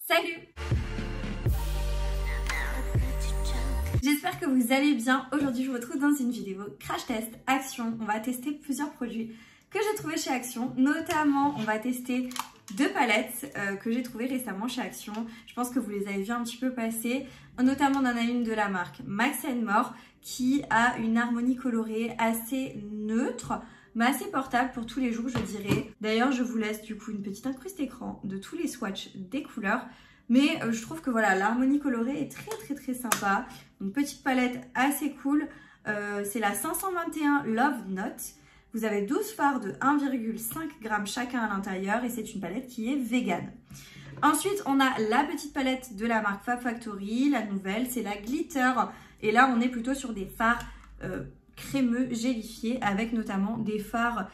Salut! J'espère que vous allez bien. Aujourd'hui, je vous retrouve dans une vidéo crash test Action. On va tester plusieurs produits que j'ai trouvés chez Action. Notamment, on va tester deux palettes que j'ai trouvées récemment chez Action. Je pense que vous les avez vues un petit peu passer. Notamment, on en a une de la marque Max & More qui a une harmonie colorée assez neutre, mais assez portable pour tous les jours, je dirais. D'ailleurs, je vous laisse du coup une petite incruste écran de tous les swatchs des couleurs. Mais je trouve que voilà, l'harmonie colorée est très sympa. Une petite palette assez cool. C'est la 521 Love Note. Vous avez 12 fards de 1,5 g chacun à l'intérieur et c'est une palette qui est vegan. Ensuite, on a la petite palette de la marque Fab Factory. La nouvelle, c'est la Glitter. Et là, on est plutôt sur des fards crémeux, gélifiés, avec notamment des fards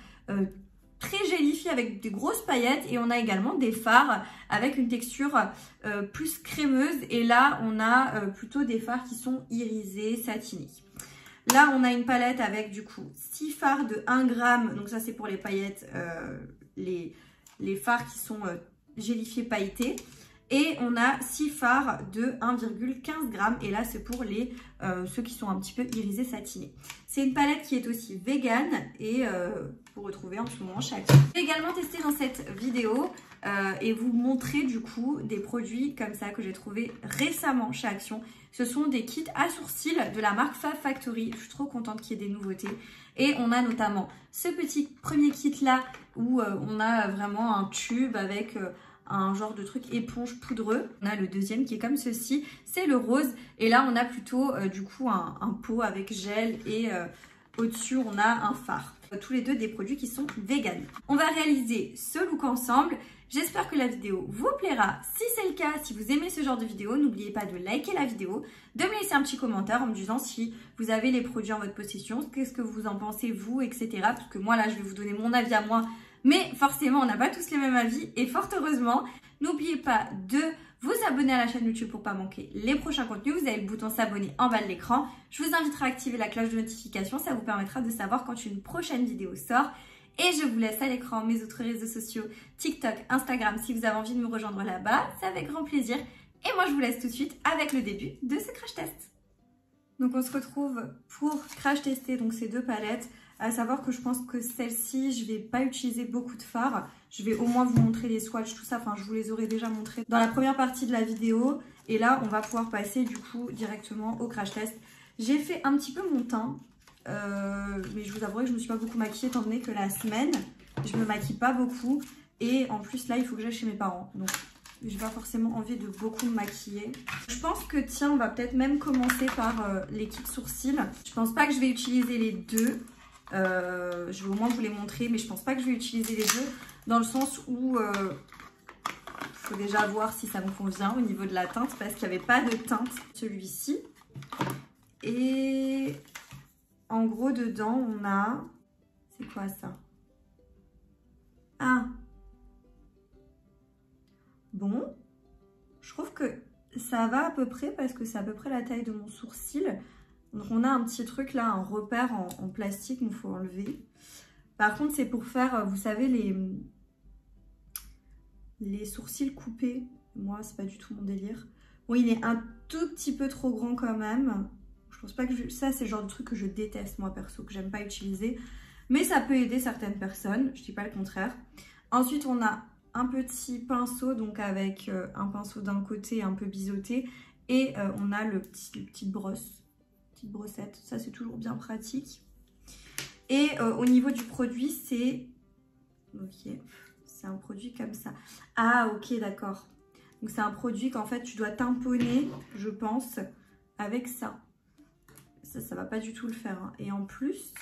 très gélifiés avec des grosses paillettes. Et on a également des fards avec une texture plus crémeuse. Et là, on a plutôt des fards qui sont irisés, satinés. Là, on a une palette avec du coup 6 fards de 1 g. Donc ça, c'est pour les paillettes, les fards qui sont gélifiés pailletés. Et on a 6 fards de 1,15 g. Et là, c'est pour ceux qui sont un petit peu irisés, satinés. C'est une palette qui est aussi vegan et vous retrouvez en ce moment chez Action. Je vais également tester dans cette vidéo et vous montrer du coup des produits comme ça que j'ai trouvé récemment chez Action. Ce sont des kits à sourcils de la marque Fab Factory. Je suis trop contente qu'il y ait des nouveautés. Et on a notamment ce petit premier kit là où on a vraiment un tube avec un genre de truc éponge poudreux. On a le deuxième qui est comme ceci, c'est le rose. Et là, on a plutôt du coup un pot avec gel et au-dessus, on a un fard. Tous les deux des produits qui sont vegan. On va réaliser ce look ensemble. J'espère que la vidéo vous plaira. Si c'est le cas, si vous aimez ce genre de vidéo, n'oubliez pas de liker la vidéo, de me laisser un petit commentaire en me disant si vous avez les produits en votre possession, qu'est-ce que vous en pensez vous, etc. Parce que moi là, je vais vous donner mon avis à moi. Mais forcément, on n'a pas tous les mêmes avis et fort heureusement, n'oubliez pas de vous abonner à la chaîne YouTube pour ne pas manquer les prochains contenus. Vous avez le bouton s'abonner en bas de l'écran. Je vous inviterai à activer la cloche de notification, ça vous permettra de savoir quand une prochaine vidéo sort. Et je vous laisse à l'écran mes autres réseaux sociaux, TikTok, Instagram, si vous avez envie de me rejoindre là-bas, c'est avec grand plaisir. Et moi, je vous laisse tout de suite avec le début de ce crash test. Donc on se retrouve pour crash tester donc ces deux palettes. À savoir que je pense que celle-ci, je vais pas utiliser beaucoup de fards. Je vais au moins vous montrer les swatchs, tout ça. Enfin, je vous les aurais déjà montrés dans la première partie de la vidéo. Et là, on va pouvoir passer du coup directement au crash test. J'ai fait un petit peu mon teint. Mais je vous avouerai que je ne me suis pas beaucoup maquillée étant donné que la semaine, je me maquille pas beaucoup. Et en plus, là, il faut que j'aille chez mes parents. Donc, j'ai pas forcément envie de beaucoup me maquiller. Je pense que, tiens, on va peut-être même commencer par les kits sourcils. Je pense pas que je vais utiliser les deux. Je vais au moins vous les montrer, mais je pense pas que je vais utiliser les deux dans le sens où il faut déjà voir si ça me convient au niveau de la teinte parce qu'il n'y avait pas de teinte celui-ci. Et en gros dedans on a, c'est quoi ça? Ah bon, je trouve que ça va à peu près parce que c'est à peu près la taille de mon sourcil. Donc on a un petit truc là, un repère en plastique, il faut enlever. Par contre c'est pour faire, vous savez, les sourcils coupés. Moi c'est pas du tout mon délire. Bon, il est un tout petit peu trop grand quand même. Je pense pas que ça c'est le genre de truc que je déteste moi perso, que j'aime pas utiliser. Mais ça peut aider certaines personnes, je dis pas le contraire. Ensuite on a un petit pinceau, donc avec un pinceau d'un côté un peu biseauté. Et on a le petite brosse. Petite brossette, ça c'est toujours bien pratique. Et au niveau du produit, c'est un produit comme ça. Ah ok, d'accord. Donc c'est un produit qu'en fait tu dois tamponner, je pense, avec ça. Ça va pas du tout le faire, hein. Et en plus,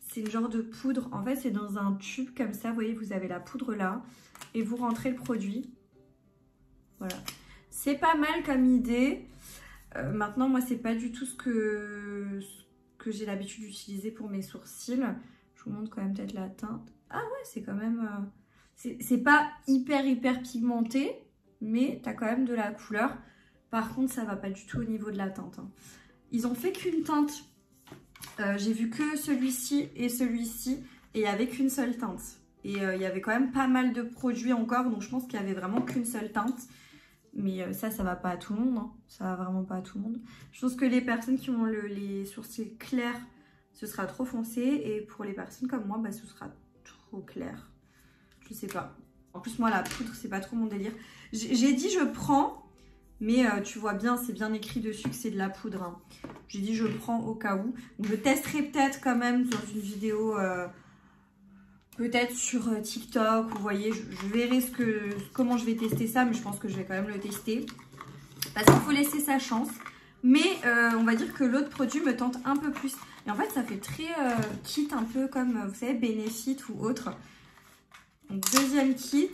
c'est une genre de poudre. En fait, c'est dans un tube comme ça. Vous voyez, vous avez la poudre là et vous rentrez le produit. Voilà. C'est pas mal comme idée. Maintenant, moi, c'est pas du tout ce que j'ai l'habitude d'utiliser pour mes sourcils. Je vous montre quand même peut-être la teinte. Ah ouais, c'est quand même... c'est pas hyper pigmenté, mais t'as quand même de la couleur. Par contre, ça va pas du tout au niveau de la teinte, hein. Ils ont fait qu'une teinte. J'ai vu que celui-ci et celui-ci, et avec une seule teinte. Et il y avait quand même pas mal de produits encore, donc je pense qu'il y avait vraiment qu'une seule teinte. Mais ça va pas à tout le monde, hein. Ça va vraiment pas à tout le monde. Je pense que les personnes qui ont les sourcils clairs, ce sera trop foncé. Et pour les personnes comme moi, bah, ce sera trop clair. Je sais pas. En plus, moi, la poudre, c'est pas trop mon délire. J'ai dit je prends, mais tu vois bien, c'est bien écrit dessus que c'est de la poudre, hein. J'ai dit je prends au cas où. Donc, je testerai peut-être quand même dans une vidéo... peut-être sur TikTok, vous voyez, je verrai comment je vais tester ça, mais je pense que je vais quand même le tester. Parce qu'il faut laisser sa chance. Mais on va dire que l'autre produit me tente un peu plus. Et en fait, ça fait très kit, un peu comme, vous savez, Benefit ou autre. Donc, deuxième kit,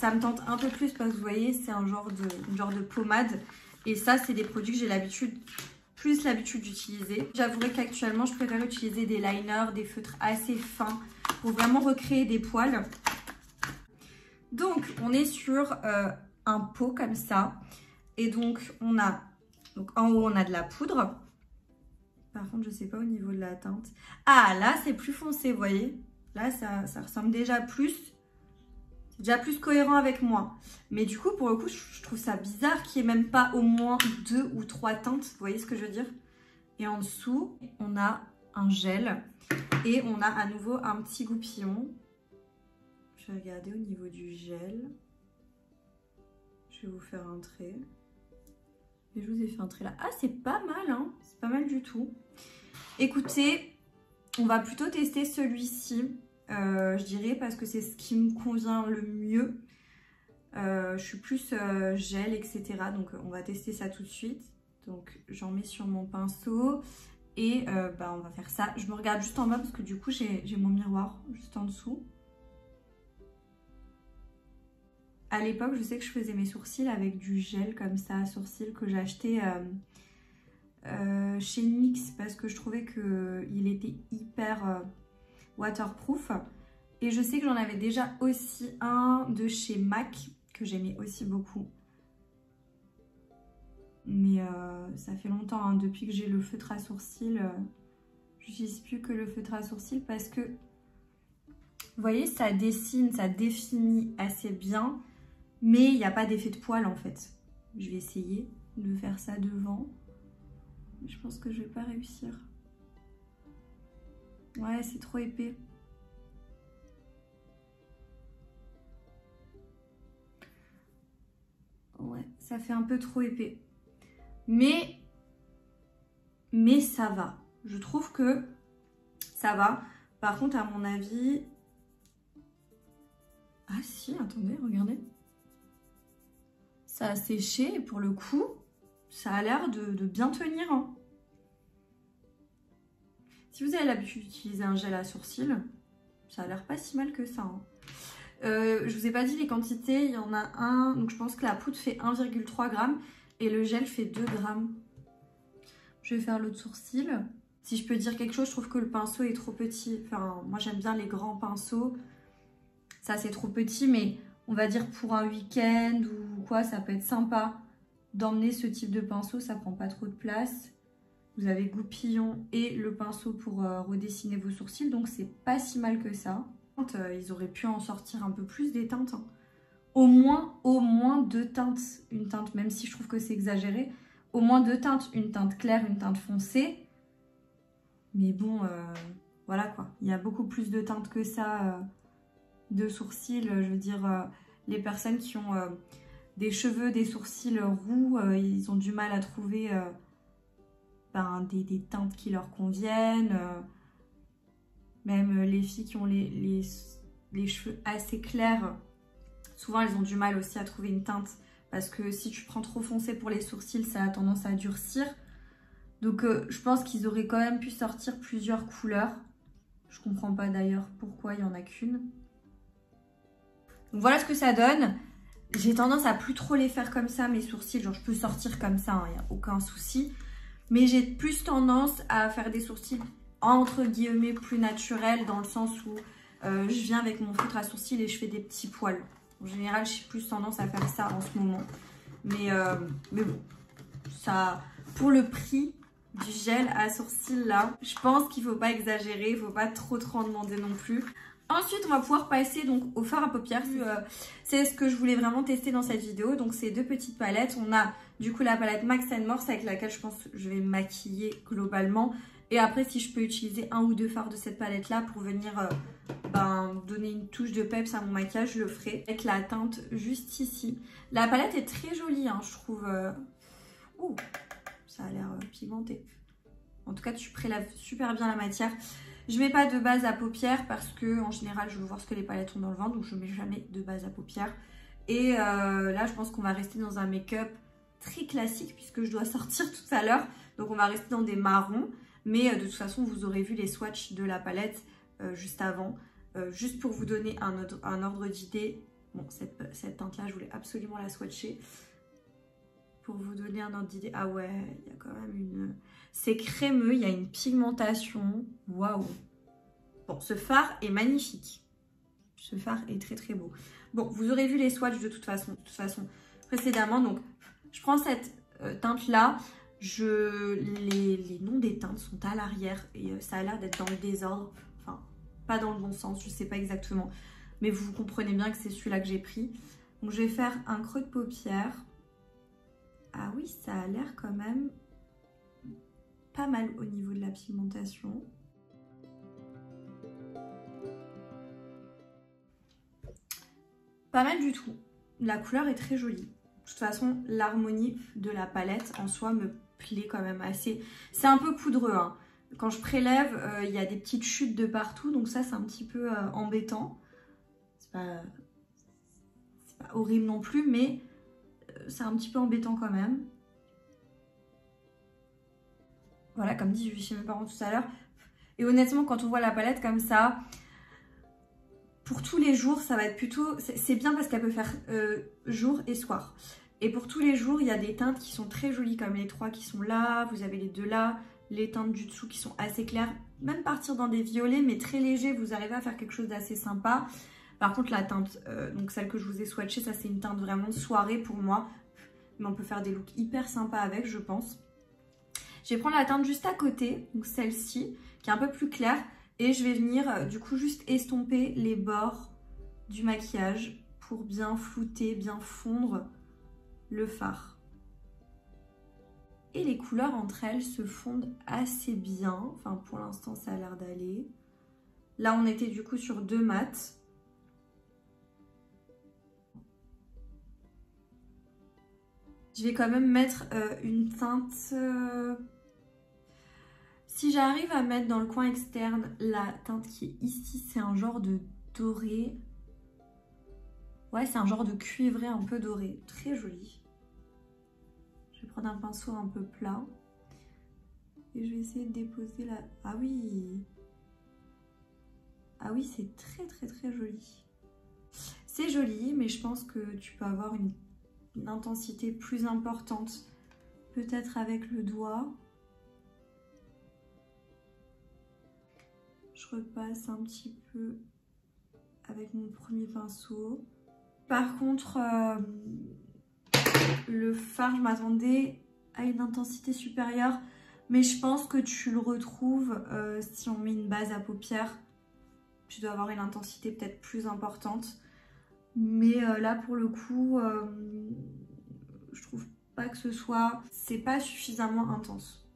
ça me tente un peu plus parce que vous voyez, c'est un genre de pommade. Et ça, c'est des produits que j'ai plus l'habitude d'utiliser. J'avouerai qu'actuellement, je préfère utiliser des liners, des feutres assez fins pour vraiment recréer des poils. Donc, on est sur un pot comme ça. Et donc, en haut, on a de la poudre. Par contre, je ne sais pas au niveau de la teinte. Ah, là, c'est plus foncé, vous voyez. Là, ça ressemble déjà plus. C'est déjà plus cohérent avec moi. Mais du coup, pour le coup, je trouve ça bizarre qu'il n'y ait même pas au moins 2 ou 3 teintes. Vous voyez ce que je veux dire? Et en dessous, on a un gel. Et on a à nouveau un petit goupillon. Je vais regarder au niveau du gel. Je vais vous faire un trait. Et je vous ai fait un trait là. Ah, c'est pas mal, hein. C'est pas mal du tout. Écoutez, on va plutôt tester celui-ci, je dirais, parce que c'est ce qui me convient le mieux. Je suis plus gel, etc. Donc, on va tester ça tout de suite. Donc, j'en mets sur mon pinceau. Et bah, on va faire ça. Je me regarde juste en bas parce que du coup, j'ai mon miroir juste en dessous. À l'époque, je sais que je faisais mes sourcils avec du gel comme ça, sourcils que j'ai acheté chez NYX parce que je trouvais qu'il était hyper waterproof. Et je sais que j'en avais déjà aussi un de chez MAC que j'aimais aussi beaucoup. Mais ça fait longtemps, hein, depuis que j'ai le feutre à sourcils, j'utilise plus que le feutre à sourcils parce que, vous voyez, ça dessine, ça définit assez bien. Mais il n'y a pas d'effet de poil en fait. Je vais essayer de faire ça devant. Mais je pense que je vais pas réussir. Ouais, c'est trop épais. Ouais, ça fait un peu trop épais. Mais ça va. Je trouve que ça va. Par contre, à mon avis... Ah si, attendez, regardez. Ça a séché et pour le coup, ça a l'air de bien tenir, hein. Si vous avez l'habitude d'utiliser un gel à sourcils, ça a l'air pas si mal que ça, hein. Je vous ai pas dit les quantités, il y en a un, donc je pense que la poudre fait 1,3 g et le gel fait 2 g. Je vais faire l'autre sourcil. Si je peux dire quelque chose, je trouve que le pinceau est trop petit. Enfin, moi j'aime bien les grands pinceaux. Ça c'est trop petit, mais on va dire pour un week-end ou quoi, ça peut être sympa d'emmener ce type de pinceau, ça prend pas trop de place. Vous avez goupillon et le pinceau pour redessiner vos sourcils, donc c'est pas si mal que ça. Ils auraient pu en sortir un peu plus des teintes, hein. Au moins 2 teintes, une teinte, même si je trouve que c'est exagéré, au moins 2 teintes, une teinte claire, une teinte foncée. Mais bon, voilà quoi, il y a beaucoup plus de teintes que ça de sourcils. Je veux dire, les personnes qui ont des cheveux, des sourcils roux, ils ont du mal à trouver des teintes qui leur conviennent. Même les filles qui ont les cheveux assez clairs, souvent elles ont du mal aussi à trouver une teinte. Parce que si tu prends trop foncé pour les sourcils, ça a tendance à durcir. Donc je pense qu'ils auraient quand même pu sortir plusieurs couleurs. Je comprends pas d'ailleurs pourquoi il n'y en a qu'une. Donc voilà ce que ça donne. J'ai tendance à plus trop les faire comme ça, mes sourcils. Genre je peux sortir comme ça, il n'y a aucun souci. Mais j'ai plus tendance à faire des sourcils entre guillemets plus naturels, dans le sens où je viens avec mon feutre à sourcils et je fais des petits poils. En général, j'ai plus tendance à faire ça en ce moment. Mais bon, ça, pour le prix du gel à sourcils là, je pense qu'il ne faut pas exagérer, il ne faut pas trop en demander non plus. Ensuite, on va pouvoir passer donc au fard à paupières. C'est ce que je voulais vraiment tester dans cette vidéo. Donc, c'est deux petites palettes. On a du coup la palette Max & Morse avec laquelle je pense que je vais me maquiller globalement. Et après, si je peux utiliser un ou deux fards de cette palette-là pour venir donner une touche de peps à mon maquillage, je le ferai. Avec la teinte juste ici. La palette est très jolie, hein, je trouve. Ouh, ça a l'air pigmenté. En tout cas, tu prélèves super bien la matière. Je mets pas de base à paupières parce que en général, je veux voir ce que les palettes ont dans le ventre. Donc, je mets jamais de base à paupières. Et là, je pense qu'on va rester dans un make-up très classique puisque je dois sortir tout à l'heure. Donc, on va rester dans des marrons. Mais de toute façon, vous aurez vu les swatchs de la palette juste avant. Juste pour vous donner un ordre d'idée. Bon, cette teinte-là, je voulais absolument la swatcher. Pour vous donner un ordre d'idée. Ah ouais, il y a quand même une... C'est crémeux, il y a une pigmentation. Waouh. Bon, ce fard est magnifique. Ce fard est très très beau. Bon, vous aurez vu les swatchs de toute façon précédemment. Donc, je prends cette teinte-là. Les noms des teintes sont à l'arrière. Et ça a l'air d'être dans le désordre. Enfin, pas dans le bon sens, je sais pas exactement. Mais vous comprenez bien que c'est celui-là que j'ai pris. Donc, je vais faire un creux de paupière. Ah oui, ça a l'air quand même pas mal au niveau de la pigmentation. Pas mal du tout. La couleur est très jolie. De toute façon, l'harmonie de la palette en soi me plaît quand même assez. C'est un peu poudreux, hein. Quand je prélève, il y a des petites chutes de partout. Donc ça, c'est un petit peu embêtant. C'est pas horrible non plus, mais c'est un petit peu embêtant quand même. Voilà, comme dit, je vais chez mes parents tout à l'heure. Et honnêtement, quand on voit la palette comme ça, pour tous les jours, ça va être plutôt... C'est bien parce qu'elle peut faire jour et soir. Et pour tous les jours, il y a des teintes qui sont très jolies, comme les 3 qui sont là. Vous avez les 2 là. Les teintes du dessous qui sont assez claires. Même partir dans des violets, mais très légers, vous arrivez à faire quelque chose d'assez sympa. Par contre, la teinte, donc celle que je vous ai swatchée, ça c'est une teinte vraiment de soirée pour moi. Mais on peut faire des looks hyper sympas avec, je pense. Je vais prendre la teinte juste à côté, donc celle-ci, qui est un peu plus claire. Et je vais venir du coup juste estomper les bords du maquillage pour bien flouter, bien fondre le fard. Et les couleurs entre elles se fondent assez bien. Enfin, pour l'instant, ça a l'air d'aller. Là, on était du coup sur 2 mats. Je vais quand même mettre une teinte... Si j'arrive à mettre dans le coin externe la teinte qui est ici, c'est un genre de doré. Ouais, c'est un genre de cuivré un peu doré. Très joli. Je vais prendre un pinceau un peu plat. Et je vais essayer de déposer la... Ah oui! Ah oui, c'est très très très joli. C'est joli, mais je pense que tu peux avoir une intensité plus importante. Peut-être avec le doigt. Je repasse un petit peu avec mon premier pinceau. Par contre, le fard, je m'attendais à une intensité supérieure. Mais je pense que tu le retrouves si on met une base à paupières. Tu dois avoir une intensité peut-être plus importante. Mais là, pour le coup, je trouve pas que ce soit... C'est pas suffisamment intense.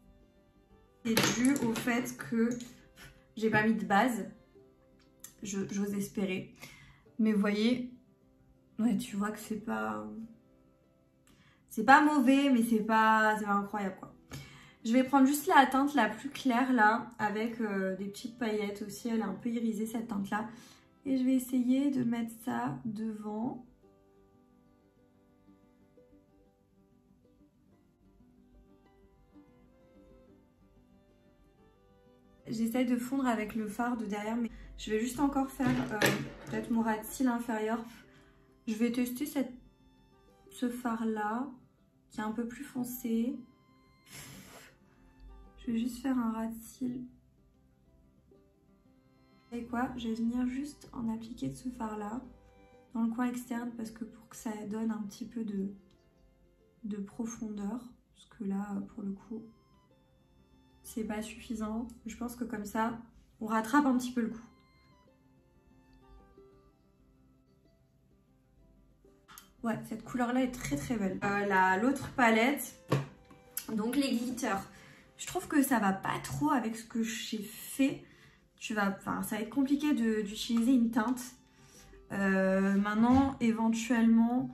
C'est dû au fait que j'ai pas mis de base. J'ose espérer. Mais vous voyez, ouais, tu vois que c'est pas mauvais, mais c'est pas incroyable, quoi. Je vais prendre juste la teinte la plus claire, là, avec des petites paillettes aussi. Elle est un peu irisée, cette teinte-là. Et je vais essayer de mettre ça devant. J'essaye de fondre avec le fard de derrière, mais je vais juste encore faire peut-être mon ras de cils inférieur. Je vais tester ce fard-là, qui est un peu plus foncé. Je vais juste faire un ras de cils. Et quoi, je vais venir juste en appliquer de ce fard-là, dans le coin externe, parce que pour que ça donne un petit peu de profondeur. Parce que là, pour le coup... c'est pas suffisant. Je pense que comme ça, on rattrape un petit peu le coup. Ouais, cette couleur-là est très très belle. L'autre palette, donc les glitters. Je trouve que ça va pas trop avec ce que j'ai fait. Ça va être compliqué d'utiliser une teinte. Maintenant, éventuellement,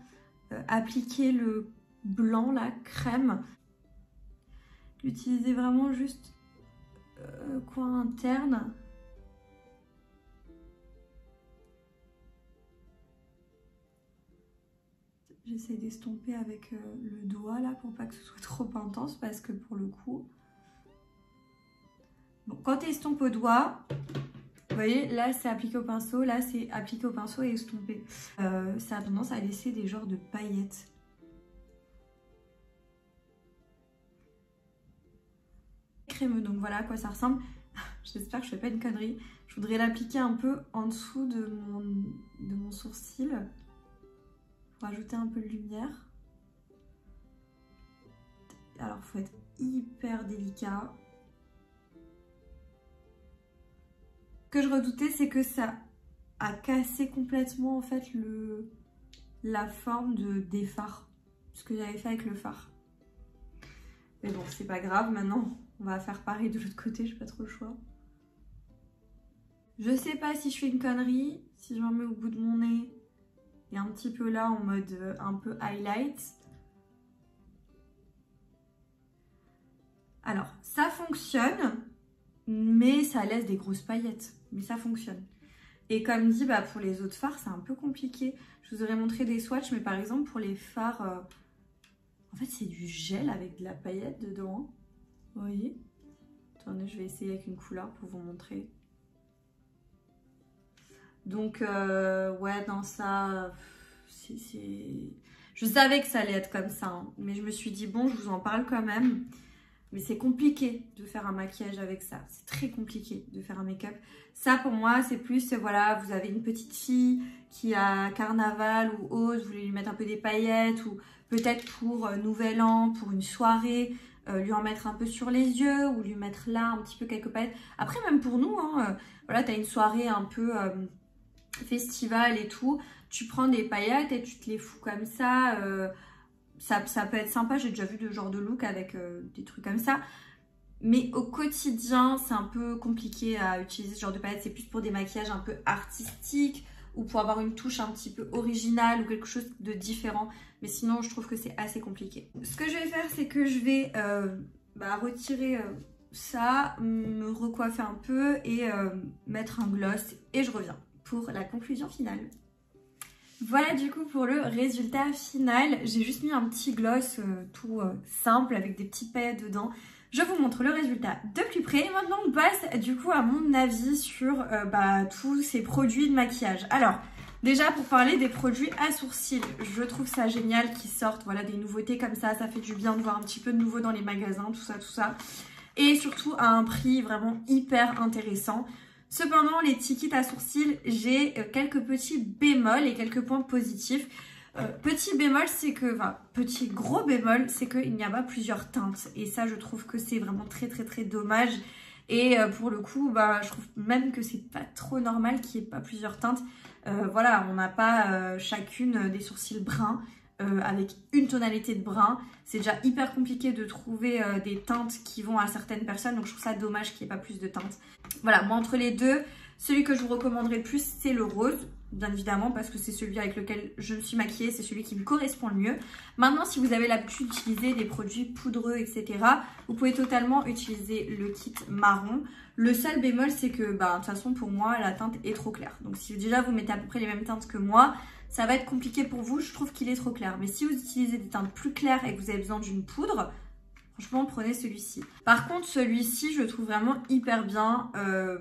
appliquer le blanc, la crème. L'utiliser vraiment juste coin interne. J'essaie d'estomper avec le doigt là pour pas que ce soit trop intense parce que pour le coup... Bon, quand tu estompes au doigt, vous voyez, là c'est appliqué au pinceau, là c'est appliqué au pinceau et estompé. Ça a tendance à laisser des genres de paillettes. Crémeux, donc voilà à quoi ça ressemble. J'espère que je fais pas une connerie. Je voudrais l'appliquer un peu en dessous de mon sourcil. Pour rajouter un peu de lumière. Alors, il faut être hyper délicat. Ce que je redoutais, c'est que ça a cassé complètement en fait la forme des fards. Ce que j'avais fait avec le fard. Mais bon, c'est pas grave. Maintenant, on va faire pareil de l'autre côté. J'ai pas trop le choix. Je sais pas si je fais une connerie. Si j'en mets au bout de mon nez. Et un petit peu là en mode un peu highlight. Alors, ça fonctionne, mais ça laisse des grosses paillettes. Mais ça fonctionne. Et comme dit, pour les autres fards, c'est un peu compliqué. Je vous aurais montré des swatchs, mais par exemple, pour les fards... en fait, c'est du gel avec de la paillette dedans. Vous voyez? Attendez, je vais essayer avec une couleur pour vous montrer. Donc, ouais, dans ça, je savais que ça allait être comme ça, hein, mais je me suis dit, bon, je vous en parle quand même. Mais c'est compliqué de faire un maquillage avec ça. C'est très compliqué de faire un make-up. Ça, pour moi, c'est plus, voilà, vous avez une petite fille qui a carnaval ou autre, vous voulez lui mettre un peu des paillettes ou peut-être pour Nouvel An, pour une soirée, lui en mettre un peu sur les yeux ou lui mettre là un petit peu quelques paillettes. Après, même pour nous, hein, voilà, tu as une soirée un peu... festival et tout, tu prends des paillettes et tu te les fous comme ça, ça peut être sympa. J'ai déjà vu de genre de look avec des trucs comme ça, mais au quotidien c'est un peu compliqué à utiliser ce genre de paillettes. C'est plus pour des maquillages un peu artistiques ou pour avoir une touche un petit peu originale ou quelque chose de différent, mais sinon je trouve que c'est assez compliqué. Ce que je vais faire, c'est que je vais retirer ça, me recoiffer un peu et mettre un gloss et je reviens pour la conclusion finale. Voilà du coup pour le résultat final. J'ai juste mis un petit gloss tout simple avec des petites paillettes dedans. Je vous montre le résultat de plus près. Et maintenant on passe du coup à mon avis sur tous ces produits de maquillage. Alors déjà pour parler des produits à sourcils, je trouve ça génial qu'ils sortent voilà, des nouveautés comme ça. Ça fait du bien de voir un petit peu de nouveau dans les magasins, tout ça. Et surtout à un prix vraiment hyper intéressant. Cependant, les petits kits à sourcils, j'ai quelques petits bémols et quelques points positifs. Petit bémol, c'est que, petit gros bémol, c'est qu'il n'y a pas plusieurs teintes. Et ça, je trouve que c'est vraiment très dommage. Et pour le coup, je trouve même que c'est pas trop normal qu'il n'y ait pas plusieurs teintes. Voilà, on n'a pas chacune des sourcils bruns. Avec une tonalité de brun, c'est déjà hyper compliqué de trouver des teintes qui vont à certaines personnes, donc je trouve ça dommage qu'il n'y ait pas plus de teintes. Voilà, moi entre les deux, celui que je vous recommanderais le plus, c'est le rose, bien évidemment, parce que c'est celui avec lequel je me suis maquillée, c'est celui qui me correspond le mieux. Maintenant, si vous avez l'habitude d'utiliser des produits poudreux, etc., vous pouvez totalement utiliser le kit marron. Le seul bémol, c'est que, de toute façon, pour moi, la teinte est trop claire. Donc si déjà vous mettez à peu près les mêmes teintes que moi, ça va être compliqué pour vous, je trouve qu'il est trop clair. Mais si vous utilisez des teintes plus claires et que vous avez besoin d'une poudre, franchement, prenez celui-ci. Par contre, celui-ci, je le trouve vraiment hyper bien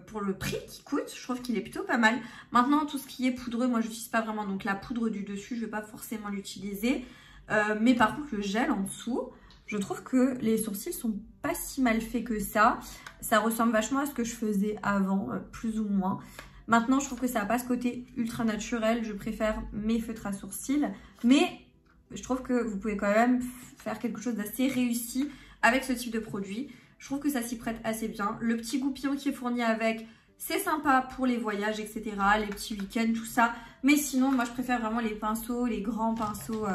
pour le prix qu'il coûte. Je trouve qu'il est plutôt pas mal. Maintenant, tout ce qui est poudreux, moi, je n'utilise pas vraiment. Donc, la poudre du dessus, je ne vais pas forcément l'utiliser. Mais par contre, le gel en dessous, je trouve que les sourcils sont pas si mal faits que ça. Ça ressemble vachement à ce que je faisais avant, plus ou moins. Maintenant, je trouve que ça n'a pas ce côté ultra naturel. Je préfère mes feutres à sourcils. Mais je trouve que vous pouvez quand même faire quelque chose d'assez réussi avec ce type de produit. Je trouve que ça s'y prête assez bien. Le petit goupillon qui est fourni avec, C'est sympa pour les voyages, etc., les petits week-ends, tout ça. Mais sinon, moi, je préfère vraiment les pinceaux, les grands pinceaux,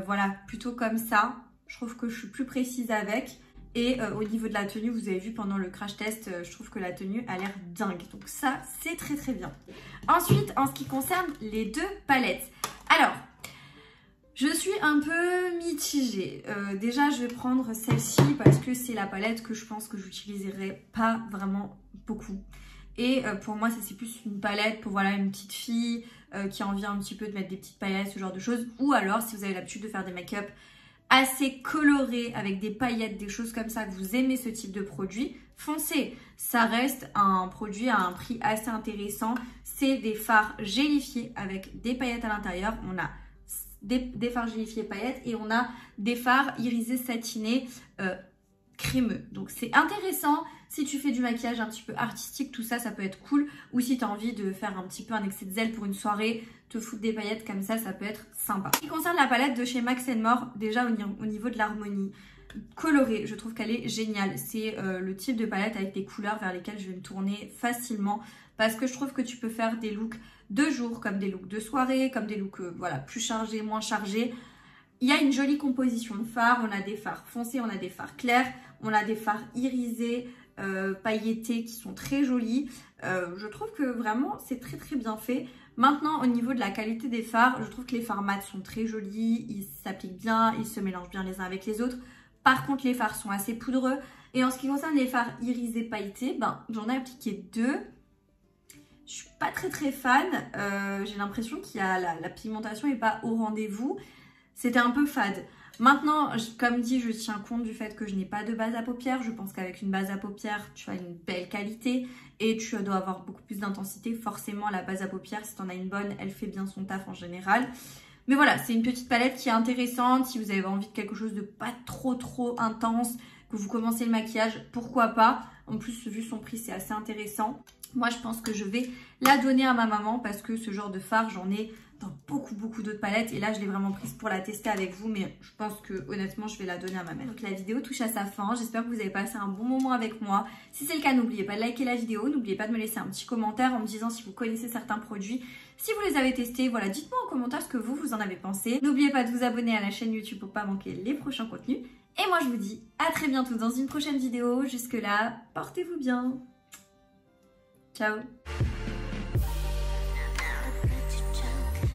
voilà, plutôt comme ça. Je trouve que je suis plus précise avec. Et au niveau de la tenue, vous avez vu pendant le crash test, je trouve que la tenue a l'air dingue. Donc ça, c'est très très bien. Ensuite, en ce qui concerne les deux palettes. Alors, je suis un peu mitigée. Déjà, je vais prendre celle-ci parce que c'est la palette que je pense que j'utiliserai pas vraiment beaucoup. Et pour moi, ça c'est plus une palette pour voilà, une petite fille qui a envie un petit peu de mettre des petites paillettes, ce genre de choses. Ou alors, si vous avez l'habitude de faire des make-up assez colorés avec des paillettes, des choses comme ça, que vous aimez ce type de produit, foncez. Ça reste un produit à un prix assez intéressant. C'est des fards gélifiés avec des paillettes à l'intérieur. On a des fards gélifiés paillettes et on a des fards irisés satinés crémeux. Donc c'est intéressant. Si tu fais du maquillage un petit peu artistique, tout ça, ça peut être cool. Ou si tu as envie de faire un petit peu un excès de zèle pour une soirée, te foutre des paillettes comme ça peut être sympa. En ce qui concerne la palette de chez Max & More, déjà au niveau de l'harmonie colorée, je trouve qu'elle est géniale. C'est le type de palette avec des couleurs vers lesquelles je vais me tourner facilement parce que je trouve que tu peux faire des looks de jour, comme des looks de soirée, comme des looks voilà, plus chargés, moins chargés. Il y a une jolie composition de fards, on a des fards foncés, on a des fards clairs, on a des fards irisés, pailletés qui sont très jolis. Je trouve que vraiment c'est très très bien fait. Maintenant au niveau de la qualité des fards, je trouve que les fards mat sont très jolis, ils s'appliquent bien, ils se mélangent bien les uns avec les autres. Par contre les fards sont assez poudreux. Et en ce qui concerne les fards irisés pailletés, ben, j'en ai appliqué 2. Je suis pas très fan, j'ai l'impression qu'il y a la pigmentation n'est pas au rendez-vous. C'était un peu fade. Maintenant, comme dit, je tiens compte du fait que je n'ai pas de base à paupières. Je pense qu'avec une base à paupières, tu as une belle qualité et tu dois avoir beaucoup plus d'intensité. Forcément, la base à paupières, si tu en as une bonne, elle fait bien son taf en général. Mais voilà, c'est une petite palette qui est intéressante. Si vous avez envie de quelque chose de pas trop intense, que vous commencez le maquillage, pourquoi pas. En plus, vu son prix, c'est assez intéressant. Moi, je pense que je vais la donner à ma maman parce que ce genre de fard, j'en ai dans beaucoup d'autres palettes. Et là, je l'ai vraiment prise pour la tester avec vous. Mais je pense que honnêtement, je vais la donner à ma mère. Donc, la vidéo touche à sa fin. J'espère que vous avez passé un bon moment avec moi. Si c'est le cas, n'oubliez pas de liker la vidéo. N'oubliez pas de me laisser un petit commentaire en me disant si vous connaissez certains produits. Si vous les avez testés, voilà, dites-moi en commentaire ce que vous en avez pensé. N'oubliez pas de vous abonner à la chaîne YouTube pour pas manquer les prochains contenus. Et moi, je vous dis à très bientôt dans une prochaine vidéo. Jusque là, portez-vous bien. Ciao.